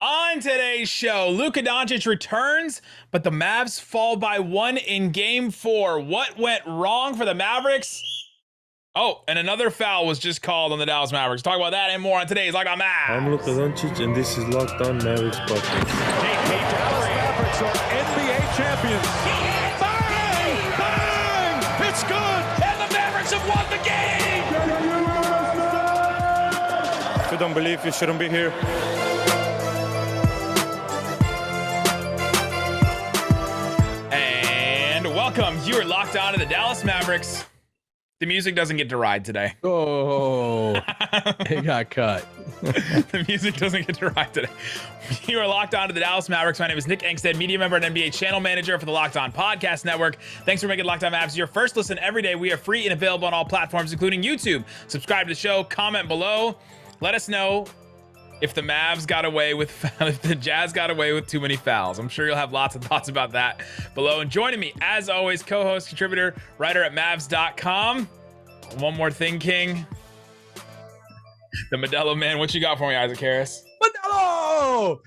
On today's show, Luka Doncic returns, but the Mavs fall by 1 in Game 4. What went wrong for the Mavericks? Oh, and another foul was just called on the Dallas Mavericks. Talk about that and more on today's Locked On Mavs. I'm Luka Doncic, and this is Locked On Mavericks podcast. Dallas Mavericks are NBA champions. Bang! Bang! It's good! And the Mavericks have won the game! If you don't believe, you shouldn't be here. Welcome. You are locked on to the Dallas Mavericks. The music doesn't get to ride today. Oh, it got cut. The music doesn't get to ride today. You are locked on to the Dallas Mavericks. My name is Nick Angstadt, media member and NBA channel manager for the Locked On Podcast Network. Thanks for making Locked On Mavs your first listen every day. We are free and available on all platforms, including YouTube. Subscribe to the show, comment below. Let us know if the Mavs got away with, if the Jazz got away with too many fouls. I'm sure you'll have lots of thoughts about that below. And joining me, as always, co-host, contributor, writer at Mavs.com. One more thing, King. The Modelo man. What you got for me, Isaac Harris? Modelo!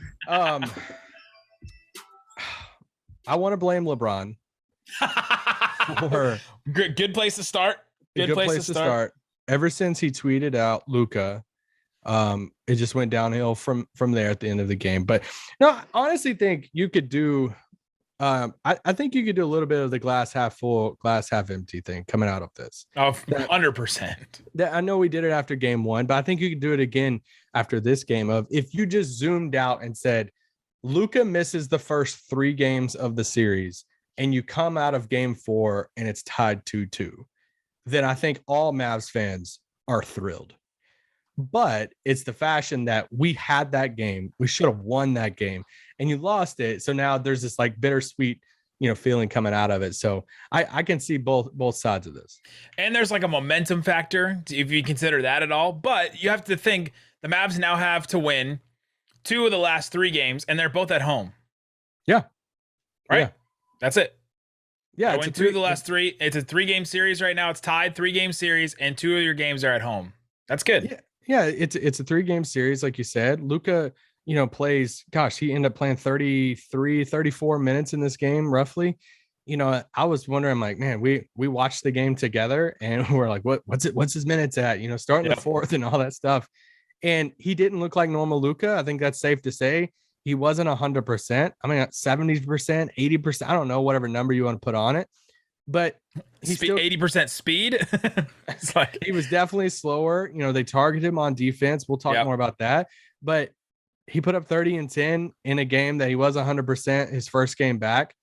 I want to blame LeBron. Good place to start. Good place to start. Ever since he tweeted out Luka, it just went downhill from there at the end of the game. But no, I honestly think you could do I think you could do a little bit of the glass half full, glass half empty thing coming out of this. Oh, 100%. I know we did it after game one, but I think you could do it again after this game of if you just zoomed out and said Luka misses the first 3 games of the series and you come out of game 4 and it's tied 2-2, then I think all Mavs fans are thrilled. But it's the fashion that we had that game. We should have won that game and you lost it. So now there's this like bittersweet, feeling coming out of it. So I can see both sides of this. And there's like a momentum factor if you consider that at all. But you have to think the Mavs now have to win 2 of the last 3 games and they're both at home. Yeah. Right. Yeah. That's it. Yeah. Win 2 of the last 3. It's a 3-game series right now. It's tied 3-game series and 2 of your games are at home. That's good. Yeah. Yeah, it's a 3-game series, like you said. Luka, plays, he ended up playing 34 minutes in this game, roughly. I was wondering, like, man, we watched the game together and we're like, what's his minutes at? Starting the 4th and all that stuff. And he didn't look like normal Luka. I think that's safe to say. He wasn't 100%. I mean, 70%, 80%. I don't know, whatever number you want to put on it. But he's still 80% speed. It's like he was definitely slower. They targeted him on defense. We'll talk more about that. But he put up 30 and 10 in a game that he was 100% his first game back.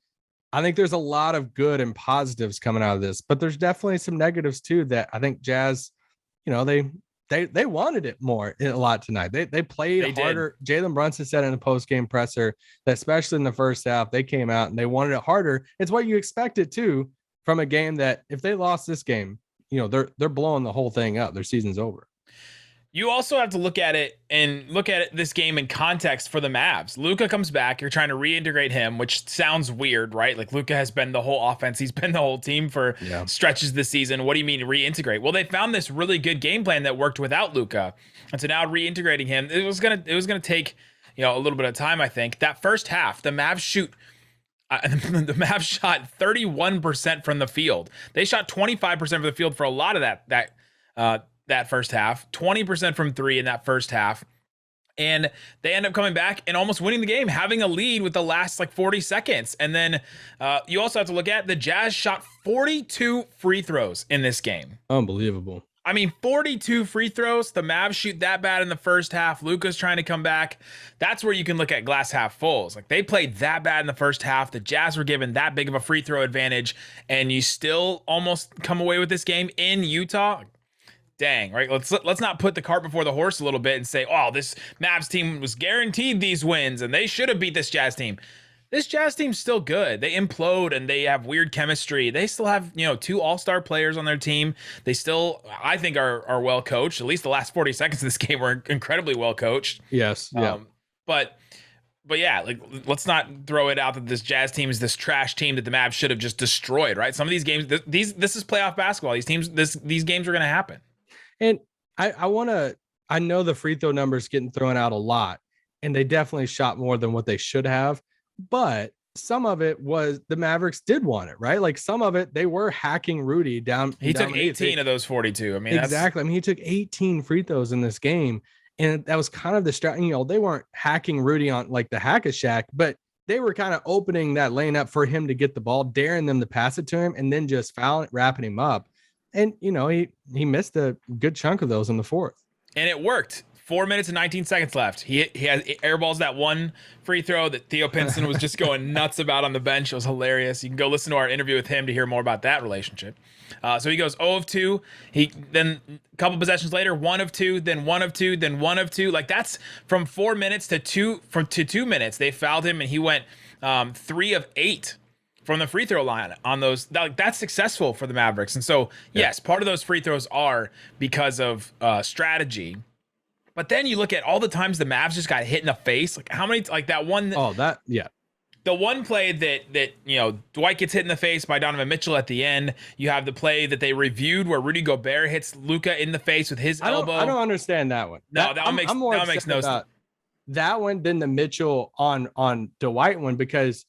I think there's a lot of good and positives coming out of this, but there's definitely some negatives too that I think Jazz, they wanted it more a lot tonight. They played harder. Jalen Brunson said in the post-game presser that especially in the first half, they came out and they wanted it harder. It's what you expected too. From a game that if they lost this game, they're blowing the whole thing up. Their season's over. You also have to look at this game in context for the Mavs. Luka comes back. You're trying to reintegrate him, which sounds weird, right? Like Luka has been the whole offense. He's been the whole team for stretches this season. What do you mean reintegrate? Well, they found this really good game plan that worked without Luka. And so now reintegrating him, it was gonna take, a little bit of time, I think. That first half, the Mavs the Mavs shot 31% from the field. They shot 25% from the field for a lot of that first half, 20% from 3 in that first half. And they end up coming back and almost winning the game, having a lead with the last 40 seconds. And then you also have to look at the Jazz shot 42 free throws in this game. Unbelievable. I mean, 42 free throws. The Mavs shoot that bad in the first half. Luka's trying to come back. That's where you can look at glass half fulls. Like they played that bad in the first half. The Jazz were given that big of a free throw advantage, and you still almost come away with this game in Utah. Dang, right? Let's not put the cart before the horse a little bit and say, oh, this Mavs team was guaranteed these wins and they should have beat this Jazz team. This Jazz team's still good. They implode and they have weird chemistry. They still have, 2 all-star players on their team. They still, I think, are well coached. At least the last 40 seconds of this game were incredibly well coached. Yes. Yeah. But yeah, let's not throw it out that this Jazz team is this trash team that the Mavs should have just destroyed, right? Some of these games, this is playoff basketball. These games are going to happen. And I know the free throw numbers getting thrown out a lot. and they definitely shot more than what they should have. But some of it was the Mavericks did want it, right? Like some of it, they were hacking Rudy down. He down took 18 of those 42. I mean, exactly. I mean, he took 18 free throws in this game. And that was kind of the strategy. You know, they weren't hacking Rudy on like the hack-a-shack, but they were kind of opening that lane up for him to get the ball, daring them to pass it to him, and then just fouling it, wrapping him up. And, you know, he missed a good chunk of those in the fourth. And it worked. 4 minutes and 19 seconds left. He has airballs that one free throw that Theo Pinson was just going nuts about on the bench. It was hilarious. You can go listen to our interview with him to hear more about that relationship. So he goes 0 of 2. He then a couple possessions later, 1 of 2, then 1 of 2, then 1 of 2. Like that's from 4 minutes to 2 minutes. They fouled him and he went 3 of 8 from the free throw line on those. That's successful for the Mavericks. And so yes, part of those free throws are because of strategy. But then you look at all the times the Mavs just got hit in the face. Like how many, like that one. Oh, that, yeah. The one play that you know, Dwight gets hit in the face by Donovan Mitchell at the end. You have the play that they reviewed where Rudy Gobert hits Luka in the face with his elbow. I don't understand that one. No, that one makes no sense. That one than the Mitchell on Dwight one, because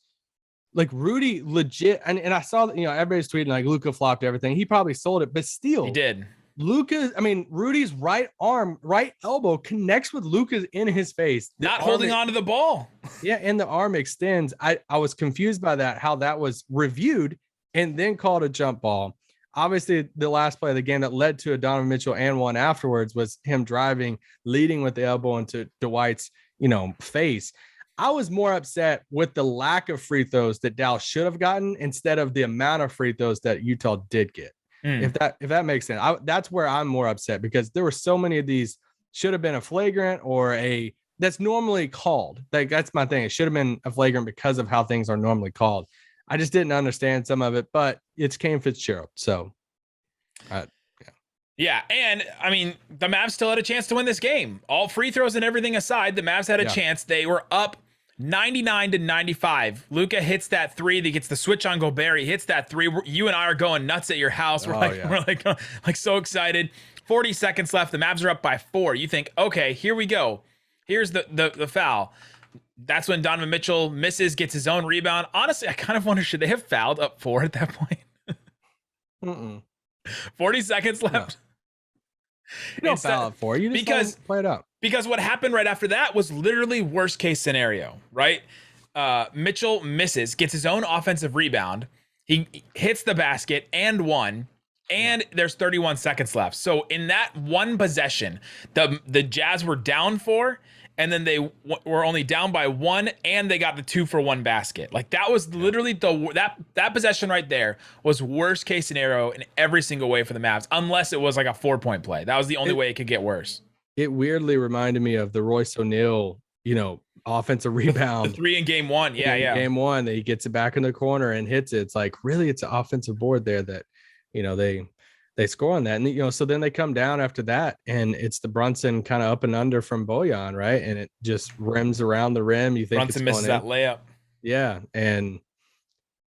like Rudy legit, and I saw, you know, everybody's tweeting like Luka flopped everything. He probably sold it, but still he did. Rudy's right elbow connects with Luka's in his face. Not holding on to the ball. Yeah, and the arm extends. I was confused by that, how that was reviewed and then called a jump ball. Obviously, the last play of the game that led to a Donovan Mitchell and one afterwards was him driving, leading with the elbow into Dwight's, you know, face. I was more upset with the lack of free throws that Dallas should have gotten instead of the amount of free throws that Utah did get. If that makes sense. That's where I'm more upset, because there were so many of these should have been a flagrant or a that's normally called. Like that's my thing. It should have been a flagrant because of how things are normally called. I just didn't understand some of it, but it's Cam Fitzgerald. So, yeah. And I mean, the Mavs still had a chance to win this game. All free throws and everything aside, the Mavs had a chance. They were up 99-95. Luka hits that 3 that gets the switch on Gobert. He hits that 3. You and I are going nuts at your house. We're like so excited. 40 seconds left. The Mavs are up by 4. You think, okay, here we go. Here's the foul. That's when Donovan Mitchell misses, gets his own rebound. Honestly, I kind of wonder, should they have fouled up 4 at that point? 40 seconds left. You don't foul up 4. You just play it up. Because what happened right after that was literally worst case scenario, right? Mitchell misses, gets his own offensive rebound. He hits the basket and one, and there's 31 seconds left. So in that one possession, the Jazz were down 4, and then they were only down by 1, and they got the 2-for-1 basket. Like that was literally that possession right there was worst case scenario in every single way for the Mavs, unless it was like a 4-point play. That was the only way it could get worse. It weirdly reminded me of the Royce O'Neal, you know, offensive rebound. The 3 in game 1. Yeah. Game 1, that he gets it back in the corner and hits it. It's like, really, it's an offensive board there that, you know, they score on that. And, you know, so then they come down after that, and it's the Brunson kind of up and under from Bojan, right? And it just rims around the rim. You think Brunson misses that layup. Yeah. And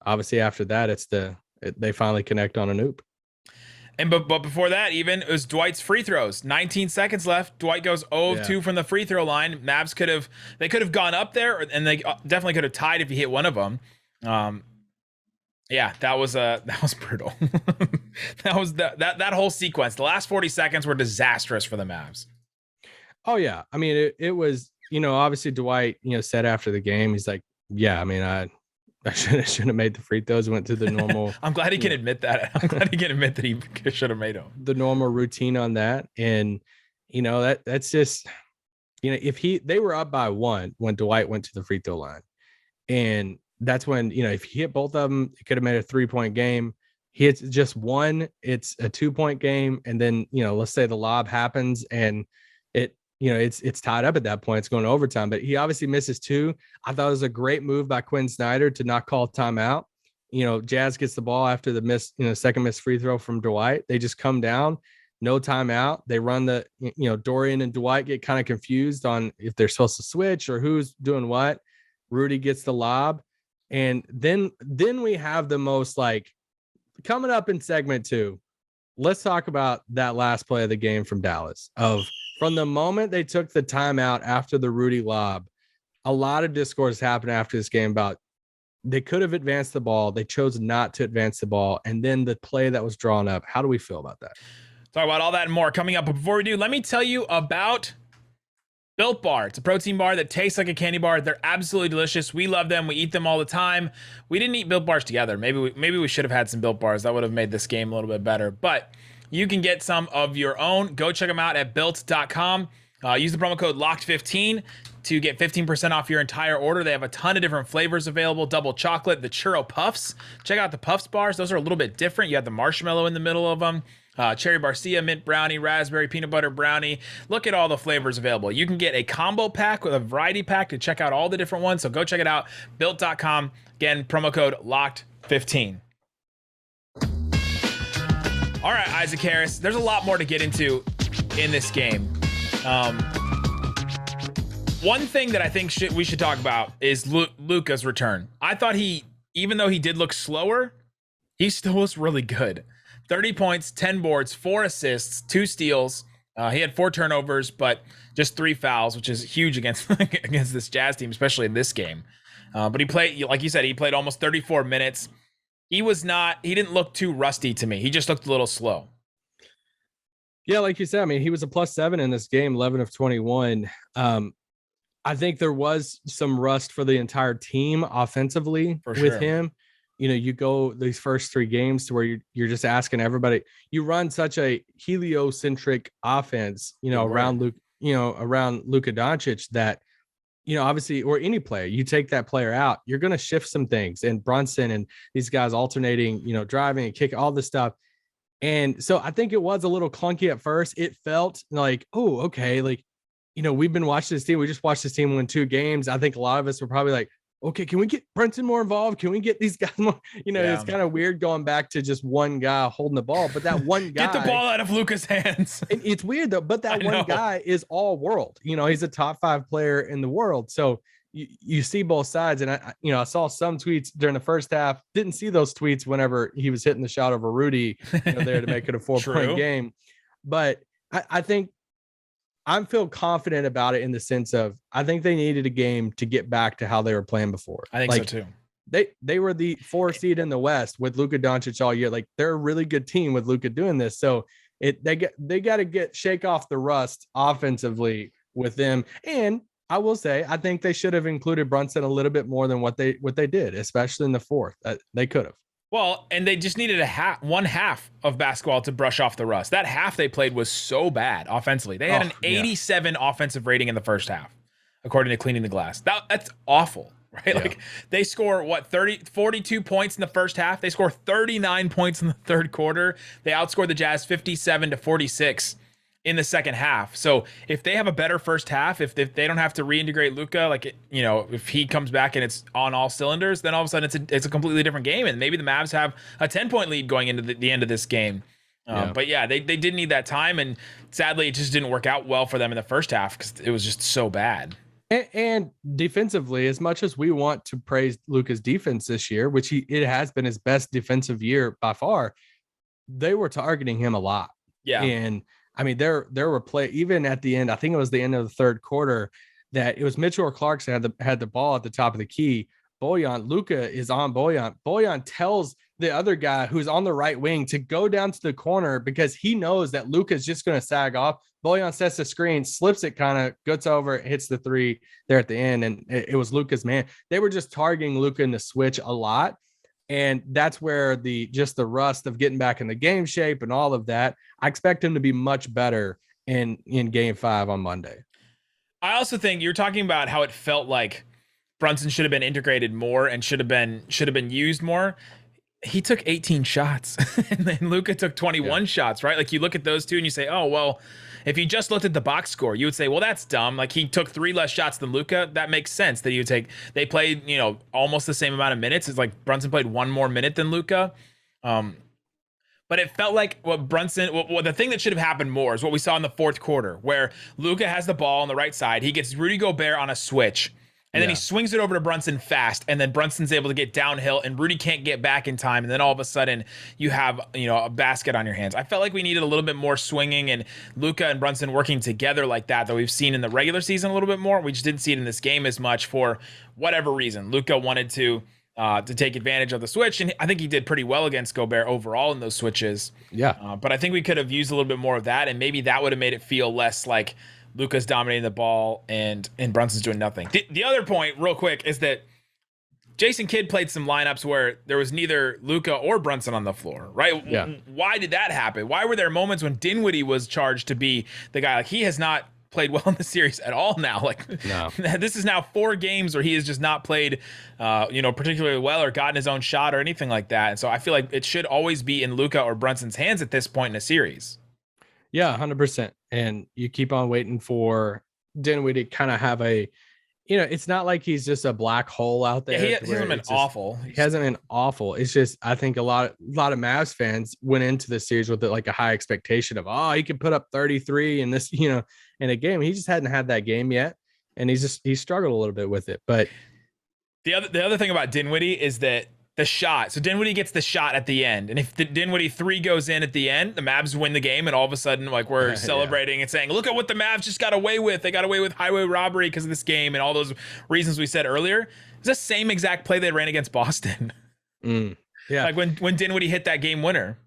obviously after that, they finally connect on an oop. And but before that, even it was Dwight's free throws. 19 seconds left. Dwight goes 0 of 2 from the free throw line. Mavs could have gone up there, and they definitely could have tied if he hit one of them. Yeah, that was brutal. That was that whole sequence. The last 40 seconds were disastrous for the Mavs. Oh yeah, I mean it was, you know, obviously Dwight, you know, said after the game, he's like, yeah, I mean I should have made the free throws, went to the normal. I'm glad he can admit that. I'm glad he can admit that he should have made them. The normal routine on that. And, you know, that's just, you know, they were up by 1 when Dwight went to the free throw line. And that's when, you know, if he hit both of them, it could have made a 3-point game. He hits just 1, it's a 2-point game. And then, you know, let's say the lob happens and it's tied up at that point. It's going to overtime, but he obviously misses 2. I thought it was a great move by Quinn Snyder to not call timeout. You know, Jazz gets the ball after the second missed free throw from Dwight. They just come down, no timeout. They run Dorian and Dwight get kind of confused on if they're supposed to switch or who's doing what. Rudy gets the lob. And then we have the most, like, coming up in segment 2. Let's talk about that last play of the game from Dallas. From the moment they took the timeout after the Rudy lob, a lot of discourse happened after this game about they could have advanced the ball. They chose not to advance the ball. And then the play that was drawn up. How do we feel about that? Talk about all that and more coming up. But before we do, let me tell you about Built Bar. It's a protein bar that tastes like a candy bar. They're absolutely delicious. We love them. We eat them all the time. We didn't eat Built Bars together. Maybe we should have had some Built Bars. That would have made this game a little bit better. But you can get some of your own. Go check them out at built.com. Use the promo code LOCKED15 to get 15% off your entire order. They have a ton of different flavors available. Double chocolate, the churro puffs. Check out the puffs bars. Those are a little bit different. You have the marshmallow in the middle of them. Cherry barcia, mint brownie, raspberry, peanut butter brownie. Look at all the flavors available. You can get a combo pack with a variety pack to check out all the different ones. So go check it out. Built.com. Again, promo code LOCKED15. All right, Isaac Harris. There's a lot more to get into in this game. One thing that I think we should talk about is Luka's return. I thought even though he did look slower, he still was really good. 30 points, 10 boards, 4 assists, 2 steals. He had 4 turnovers, but just 3 fouls, which is huge against this Jazz team, especially in this game. But he played, like you said, he played almost 34 minutes. He didn't look too rusty to me. He just looked a little slow. Yeah, like you said, I mean, he was a +7 in this game, 11 of 21. I think there was some rust for the entire team offensively with him. You know, you go these first 3 games to where you're just asking everybody. You run such a heliocentric offense, around Luka Doncic that, obviously, or any player, you take that player out, you're going to shift some things. And Brunson and these guys alternating, driving and kicking, all this stuff. And so I think it was a little clunky at first. It felt like, oh, okay, like, we've been watching this team. We just watched this team win 2 games. I think a lot of us were probably like, okay, can we get Brunson more involved? Can we get these guys more? It's kind of weird going back to just one guy holding the ball, but that one guy get the ball out of Luka's hands. It's weird though, but that one guy is all world. He's a top 5 player in the world. So you see both sides. And I saw some tweets during the first half. Didn't see those tweets whenever he was hitting the shot over Rudy there to make it a 4-point game. But I think I feel confident about it in the sense of I think they needed a game to get back to how they were playing before. I think so too. They were the 4 seed in the West with Luka Doncic all year. Like they're a really good team with Luka doing this. So they got to shake off the rust offensively with them. And I will say I think they should have included Brunson a little bit more than what they did, especially in the 4th. They could have. Well, and they just needed one half of basketball to brush off the rust. That half they played was so bad offensively. They had an 87 offensive rating in the first half, according to Cleaning the Glass. That's awful, right? Yeah. Like they score 42 points in the first half. They score 39 points in the third quarter. They outscored the Jazz 57-46 in the second half. So if they have a better first half, if they don't have to reintegrate Luka, if he comes back and it's on all cylinders, then all of a sudden it's a completely different game. And maybe the Mavs have a 10-point lead going into the end of this game. But yeah, they did need that time. And sadly, it just didn't work out well for them in the first half because it was just so bad. And defensively, as much as we want to praise Luka's defense this year, which it has been his best defensive year by far, they were targeting him a lot. Yeah. And I mean, there were even at the end, I think it was the end of the third quarter, that it was Mitchell or Clarkson had the ball at the top of the key. Luka is on Bojan. Bojan tells the other guy who's on the right wing to go down to the corner because he knows that Luka is just going to sag off. Bojan sets the screen, slips it, kind of gets over, hits the 3 there at the end, and it was Luka's man. They were just targeting Luka in the switch a lot. And that's where the rust of getting back in the game shape and all of that, I expect him to be much better in game 5 on Monday. I also think you're talking about how it felt like Brunson should have been integrated more and should have been used more. He took 18 shots and then Luka took 21 shots, right? Like you look at those two and you say, oh, well, if you just looked at the box score, you would say, well, that's dumb. Like he took 3 less shots than Luka. That makes sense that they played, almost the same amount of minutes. It's like Brunson played 1 more minute than Luka. But it felt like the thing that should have happened more is what we saw in the fourth quarter, where Luka has the ball on the right side. He gets Rudy Gobert on a switch. And then he swings it over to Brunson fast, and then Brunson's able to get downhill, and Rudy can't get back in time. And then all of a sudden, you have a basket on your hands. I felt like we needed a little bit more swinging and Luka and Brunson working together like that we've seen in the regular season a little bit more. We just didn't see it in this game as much for whatever reason. Luka wanted to take advantage of the switch, and I think he did pretty well against Gobert overall in those switches. Yeah, but I think we could have used a little bit more of that, and maybe that would have made it feel less like Luka's dominating the ball and Brunson's doing nothing. The other point, real quick, is that Jason Kidd played some lineups where there was neither Luka or Brunson on the floor, right? Yeah. Why did that happen? Why were there moments when Dinwiddie was charged to be the guy? Like, he has not played well in the series at all now. Like, no. This is now 4 games where he has just not played, particularly well or gotten his own shot or anything like that. And so I feel like it should always be in Luka or Brunson's hands at this point in a series. Yeah, 100%. And you keep on waiting for Dinwiddie to kind of have a, it's not like he's just a black hole out there. Yeah, he hasn't been awful. He hasn't been awful. It's just, I think a lot of Mavs fans went into this series with like a high expectation of, he could put up 33 in this, in a game. He just hadn't had that game yet. And he struggled a little bit with it. But the other thing about Dinwiddie is that the shot. So Dinwiddie gets the shot at the end. And if the Dinwiddie 3 goes in at the end, the Mavs win the game. And all of a sudden, like, we're celebrating and saying, look at what the Mavs just got away with. They got away with highway robbery because of this game and all those reasons we said earlier. It's the same exact play they ran against Boston. Yeah. Like when Dinwiddie hit that game winner.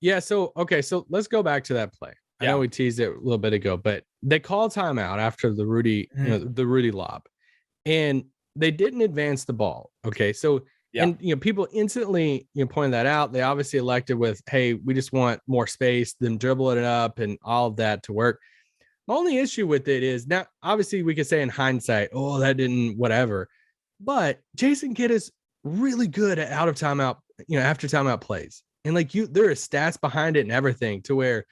Yeah. So let's go back to that play. I know we teased it a little bit ago, but they called timeout after the Rudy, the Rudy lob, and they didn't advance the ball. Okay. So, and people instantly pointed that out. They obviously elected with, hey, we just want more space, them dribbling it up and all of that to work. My only issue with it is now, obviously, we could say in hindsight, that didn't whatever. But Jason Kidd is really good at out of timeout, after timeout plays, and like there are stats behind it and everything to where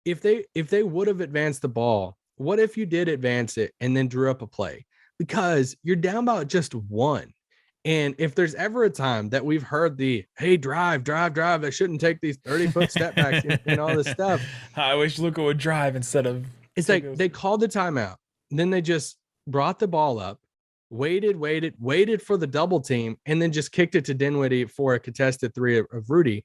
if they would have advanced the ball, what if you did advance it and then drew up a play, because you're down by just 1. And if there's ever a time that we've heard the, hey, drive, I shouldn't take these 30-foot step backs and all this stuff. I wish Luka would drive instead of. It's like they called the timeout. Then they just brought the ball up, waited for the double team, and then just kicked it to Dinwiddie for a contested 3 of Rudy.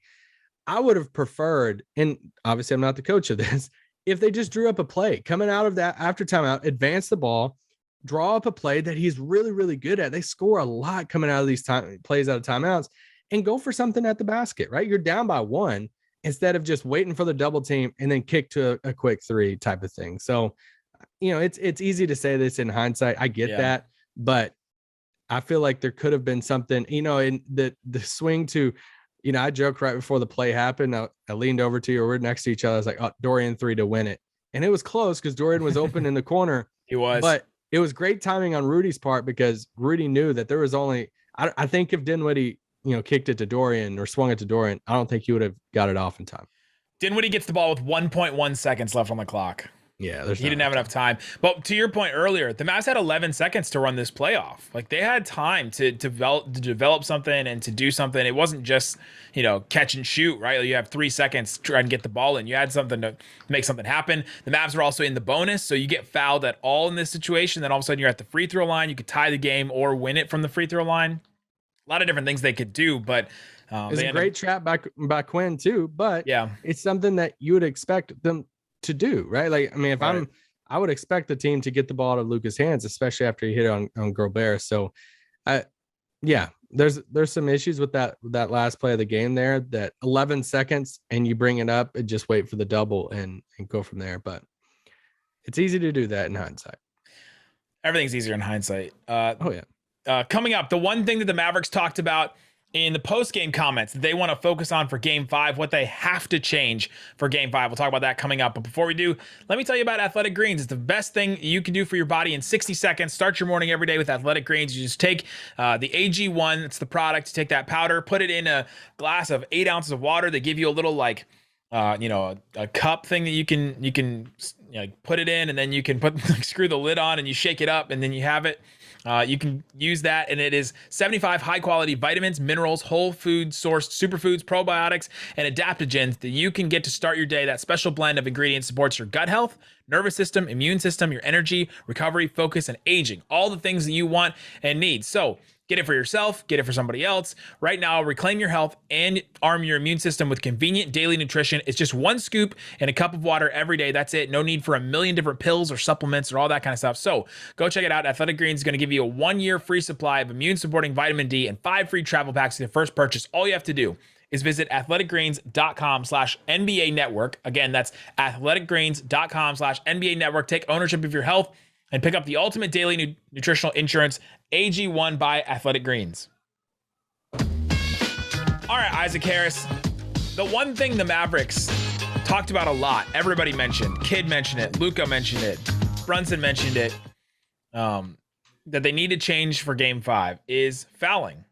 I would have preferred, and obviously I'm not the coach of this, if they just drew up a play coming out of that after timeout, advance the ball, draw up a play that he's really, really good at. They score a lot coming out of these plays out of timeouts, and go for something at the basket, right? You're down by 1 instead of just waiting for the double team and then kick to a quick 3 type of thing. So, it's easy to say this in hindsight. I get that, but I feel like there could have been something, in the swing to, I joked right before the play happened. I leaned over to you, we're next to each other. I was like, Dorian 3 to win it. And it was close because Dorian was open in the corner. He was, but it was great timing on Rudy's part because Rudy knew that there was only, I think if Dinwiddie, kicked it to Dorian or swung it to Dorian, I don't think he would have got it off in time. Dinwiddie gets the ball with 1.1 seconds left on the clock. Yeah, he didn't have enough time. But to your point earlier, the Mavs had 11 seconds to run this playoff. Like, they had time to develop something and to do something. It wasn't just, catch and shoot, right? Like, you have 3 seconds to try and get the ball in. You had something to make something happen. The Mavs were also in the bonus, so you get fouled at all in this situation. Then all of a sudden you're at the free throw line. You could tie the game or win it from the free throw line. A lot of different things they could do, but it's a great trap by Quinn too. But it's something that you would expect them to do, right? Like, I mean, if I would expect the team to get the ball out of Luka's hands, especially after he hit it on Gobert. So, there's some issues with that last play of the game there. That 11 seconds and you bring it up and just wait for the double and go from there. But it's easy to do that in hindsight. Everything's easier in hindsight. Coming up, the one thing that the Mavericks talked about in the post-game comments that they want to focus on for Game 5, what they have to change for Game 5. We'll talk about that coming up. But before we do, let me tell you about Athletic Greens. It's the best thing you can do for your body in 60 seconds. Start your morning every day with Athletic Greens. You just take the AG1, it's the product. You take that powder, put it in a glass of 8 ounces of water. They give you a little a cup thing that you can put it in, and then you can screw the lid on and you shake it up, and then you have it. You can use that, and it is 75 high-quality vitamins, minerals, whole food-sourced superfoods, probiotics, and adaptogens that you can get to start your day. That special blend of ingredients supports your gut health, nervous system, immune system, your energy, recovery, focus, and aging. All the things that you want and need. So get it for yourself, get it for somebody else. Right now, reclaim your health and arm your immune system with convenient daily nutrition. It's just one scoop in a cup of water every day. That's it. No need for a million different pills or supplements or all that kind of stuff. So go check it out. Athletic Greens is going to give you a 1-year free supply of immune-supporting vitamin D and 5 free travel packs with your first purchase. All you have to do is visit athleticgreens.com/NBA network. Again, that's athleticgreens.com/NBA network. Take ownership of your health and pick up the ultimate daily nutritional insurance, AG1 by Athletic Greens. All right, Isaac Harris. The one thing the Mavericks talked about a lot, everybody mentioned, Kidd mentioned it, Luka mentioned it, Brunson mentioned it, that they need to change for Game 5 is fouling.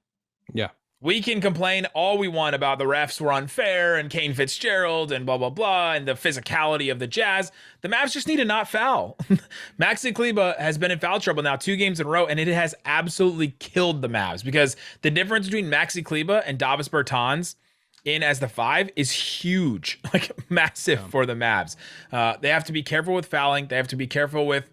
Yeah. We can complain all we want about the refs were unfair and Kane Fitzgerald and blah, blah, blah, and the physicality of the Jazz. The Mavs just need to not foul. Maxi Kleber has been in foul trouble now 2 games in a row, and it has absolutely killed the Mavs because the difference between Maxi Kleber and Davis Bertans in as the 5 is huge, like massive for the Mavs. They have to be careful with fouling. They have to be careful with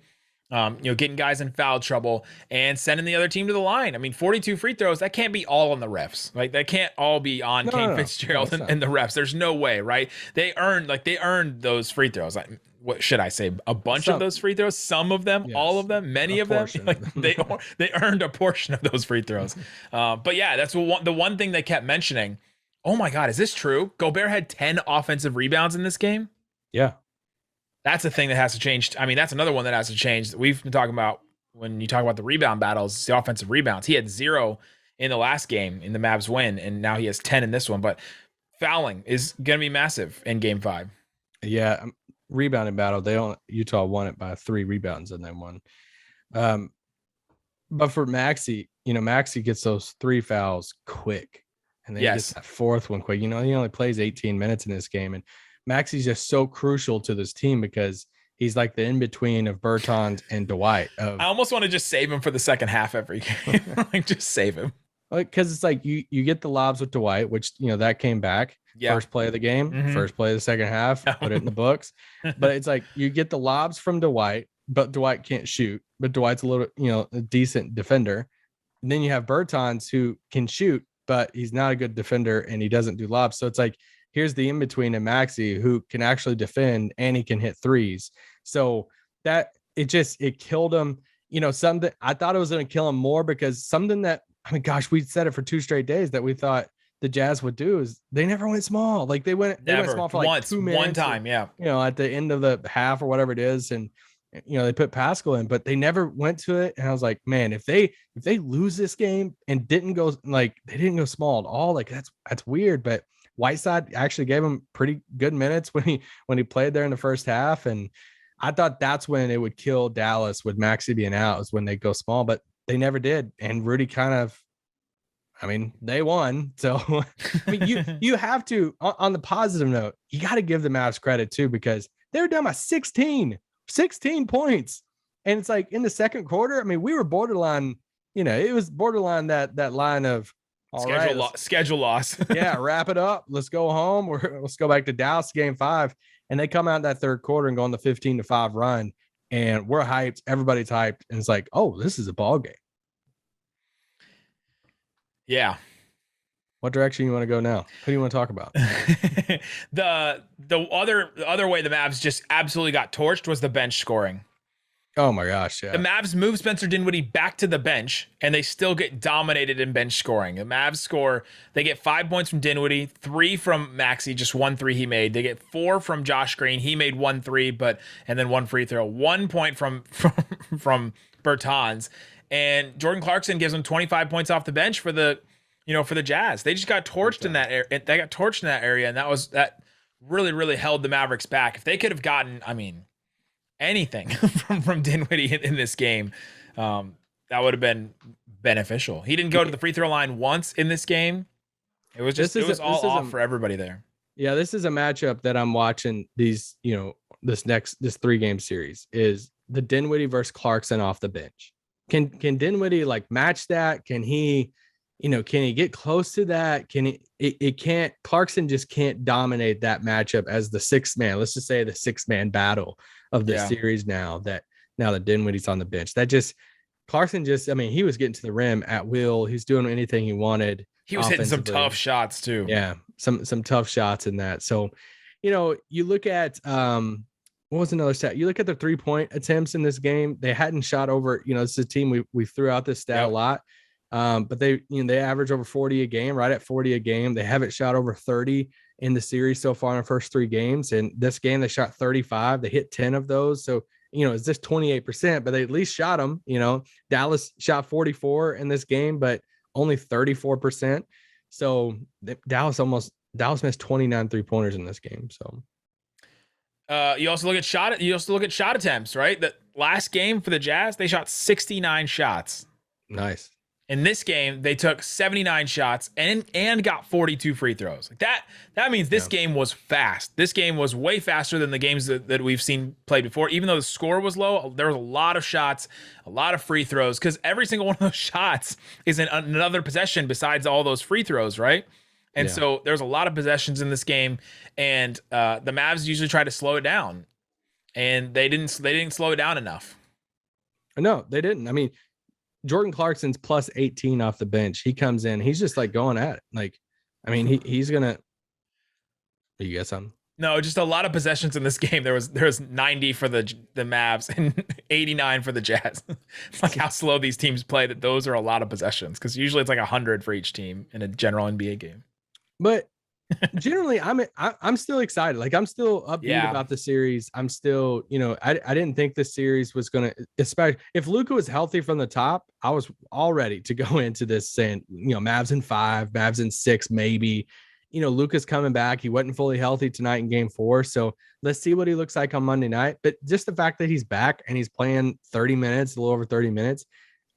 getting guys in foul trouble and sending the other team to the line. I mean, 42 free throws, that can't be all on the refs. Like, that can't all be on Kane Fitzgerald and the refs. There's no way, right? They earned those free throws. Like, what should I say? A bunch of those free throws? Some of them, yes. All of them, many of them. Like, they earned a portion of those free throws. But yeah, that's the one thing they kept mentioning. Oh my God, is this true? Gobert had 10 offensive rebounds in this game? Yeah. That's a thing that has to change. I mean, that's another one that has to change. We've been talking about when you talk about the rebound battles, it's the offensive rebounds. He had 0 in the last game in the Mavs win, and now he has 10 in this one. But fouling is going to be massive in Game 5. Yeah, rebounding battle. Utah won it by 3 rebounds and then won. But for Maxi, Maxi gets those 3 fouls quick, and then he gets that 4th one quick. He only plays 18 minutes in this game, and Maxi's just so crucial to this team because he's like the in-between of Bertans and Dwight. I almost want to just save him for the second half every game. Like, just save him. Because it's like you get the lobs with Dwight, which, that came back. Yeah. First play of the game, first play of the second half, put it in the books. But it's like you get the lobs from Dwight, but Dwight can't shoot. But Dwight's a little, a decent defender. And then you have Bertans who can shoot, but he's not a good defender and he doesn't do lobs. So it's like, here's the in-between in Maxi who can actually defend and he can hit threes. So that it killed him. Something I thought it was going to kill him more because something that, we said it for 2 straight days that we thought the Jazz would do is they never went small. Like they went small for like once, 2 minutes. One time. Yeah. At the end of the half or whatever it is. And, they put Pascal in, but they never went to it. And I was like, man, if they lose this game and they didn't go small at all, like that's weird. But Whiteside actually gave him pretty good minutes when he played there in the first half. And I thought that's when it would kill Dallas with Maxi being out, is when they go small, but they never did. And Rudy they won. So you have to, on the positive note, you got to give the Mavs credit too, because they were down by 16 points. And it's like in the second quarter, we were borderline, it was borderline that line of, schedule loss. Yeah, wrap it up. Let's go home. Let's go back to Dallas Game 5. And they come out in that third quarter and go on the 15-5 run. And we're hyped. Everybody's hyped. And it's like, oh, this is a ball game. Yeah. What direction you want to go now? Who do you want to talk about? The other way the Mavs just absolutely got torched was the bench scoring. Oh my gosh, yeah. The Mavs move Spencer Dinwiddie back to the bench, and they still get dominated in bench scoring. The Mavs they get 5 points from Dinwiddie, 3 from Maxi, just 1 3 he made. They get 4 from Josh Green. He made 1 3, and then 1 free throw. 1 point from Bertans. And Jordan Clarkson gives them 25 points off the bench for the Jazz. They just got torched in that area. They got torched in that area, and that really, really held the Mavericks back. If they could have gotten, anything from Dinwiddie in this game, that would have been beneficial. He didn't go to the free throw line once in this game. It was all off for everybody there. Yeah, this is a matchup that I'm watching this 3-game series is the Dinwiddie versus Clarkson off the bench. Can Dinwiddie like match that? Can he, can he get close to that? Can he? It can't. Clarkson just can't dominate that matchup as the sixth man. Let's just say the six-man battle of this series now that Dinwiddie's on the bench. That just Clarkson just. I mean, he was getting to the rim at will. He's doing anything he wanted. He was hitting some tough shots too. Yeah, some tough shots in that. So, you look at what was another stat? You look at the 3-point attempts in this game. They hadn't shot over, this is a team we threw out this stat a lot. But they average over 40 a game, right at 40 a game. They haven't shot over 30 in the series so far in the first 3 games. And this game, they shot 35. They hit 10 of those. So, it's just 28%, but they at least shot them. Dallas shot 44 in this game, but only 34%. So Dallas missed 29 3-pointers in this game. So. You also look at shot attempts, right? The last game for the Jazz, they shot 69 shots. Nice. In this game, they took 79 shots and got 42 free throws. Like that means this game was fast. This game was way faster than the games that we've seen played before. Even though the score was low, there was a lot of shots, a lot of free throws, because every single one of those shots is in another possession besides all those free throws, right? And so there's a lot of possessions in this game, and the Mavs usually try to slow it down, and they didn't slow it down enough. No, they didn't. I mean, Jordan Clarkson's plus 18 off the bench. He comes in, he's just like going at it. Like, I mean, he's gonna. You got something? No, just a lot of possessions in this game. There was 90 for the Mavs and 89 for the Jazz. Like how slow these teams play. That those are a lot of possessions, because usually it's like 100 for each team in a general NBA game. But generally, I'm still excited. Like, I'm still upbeat about the series. I'm still, I didn't think this series was gonna, especially if Luka was healthy from the top. I was all ready to go into this saying, Mavs in 5, Mavs in 6, maybe. Luka's coming back. He wasn't fully healthy tonight in game 4. So let's see what he looks like on Monday night. But just the fact that he's back and he's playing 30 minutes, a little over 30 minutes,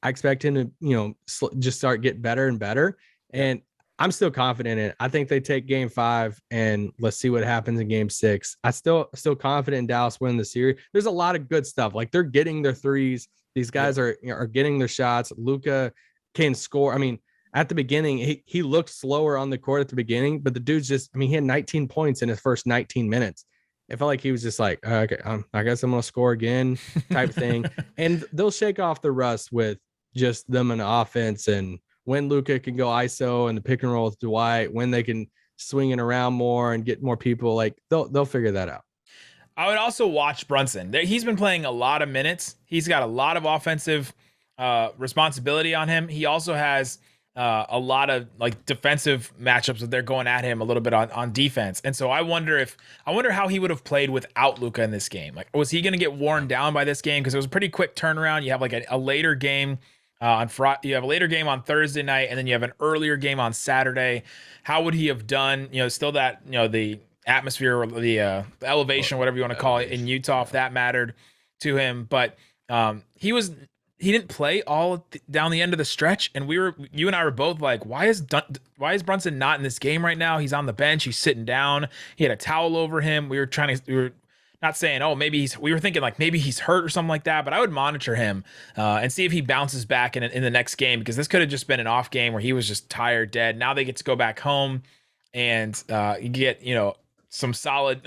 I expect him to, just start getting better and better. And I'm still confident in it. I think they take game 5 and let's see what happens in game 6. I still confident in Dallas winning the series. There's a lot of good stuff. Like, they're getting their threes. These guys are getting their shots. Luka can score. I mean, at the beginning, he looked slower on the court at the beginning, but the dude's just, he had 19 points in his first 19 minutes. It felt like he was just like, okay, I guess I'm going to score again type thing. And they'll shake off the rust with just them in offense, and when Luka can go ISO and the pick and roll with Dwight, when they can swing it around more and get more people, like they'll figure that out. I would also watch Brunson. He's been playing a lot of minutes. He's got a lot of offensive responsibility on him. He also has a lot of like defensive matchups that they're going at him a little bit on defense. And so I wonder how he would have played without Luka in this game. Like, was he going to get worn down by this game? Because it was a pretty quick turnaround. You have like a later game on Friday. You have a later game on Thursday night, and then you have an earlier game on Saturday. How would he have done? Still that, the atmosphere or the elevation, whatever you want to call it, in Utah, if that mattered to him. But he didn't play all down the end of the stretch, and you and I were both like, why is Brunson not in this game right now? He's on the bench. He's sitting down. He had a towel over him. We were not saying, we were thinking like maybe he's hurt or something like that, but I would monitor him and see if he bounces back in the next game, because this could have just been an off game where he was just tired, dead. Now they get to go back home and you get, a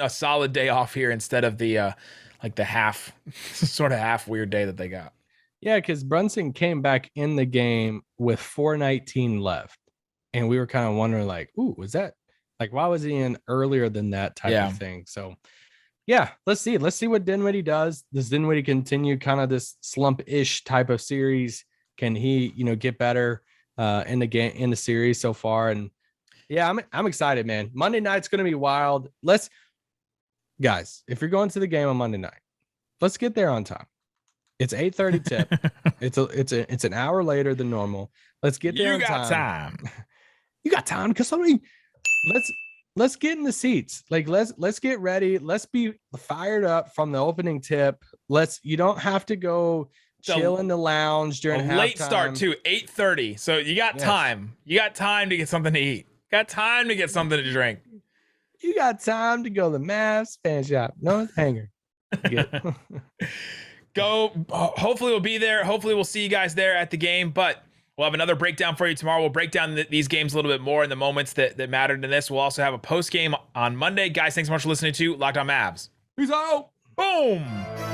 solid day off here instead of the half weird day that they got. Yeah, because Brunson came back in the game with 4:19 left, and we were kind of wondering like, ooh, was that like, why was he in earlier than that type of thing? So. Yeah, let's see what Dinwiddie does. Does Dinwiddie continue kind of this slump-ish type of series? Can he, get better in the series so far? And yeah, I'm excited, man. Monday night's going to be wild. Guys, if you're going to the game on Monday night, let's get there on time. It's 8:30 tip. It's an hour later than normal. Let's get there on time. You got time. You got time, because let's get in the seats. Like, let's get ready. Let's be fired up from the opening tip. You don't have to go chill in the lounge during halftime. Late start too, 8:30. So you got time. You got time to get something to eat. Got time to get something to drink. You got time to go to the Mavs fan shop. No, it's hanger. Go. Hopefully we'll be there. Hopefully we'll see you guys there at the game. But we'll have another breakdown for you tomorrow. We'll break down these games a little bit more in the moments that mattered in this. We'll also have a post game on Monday. Guys, thanks so much for listening to Locked On Mavs. Peace out. Boom.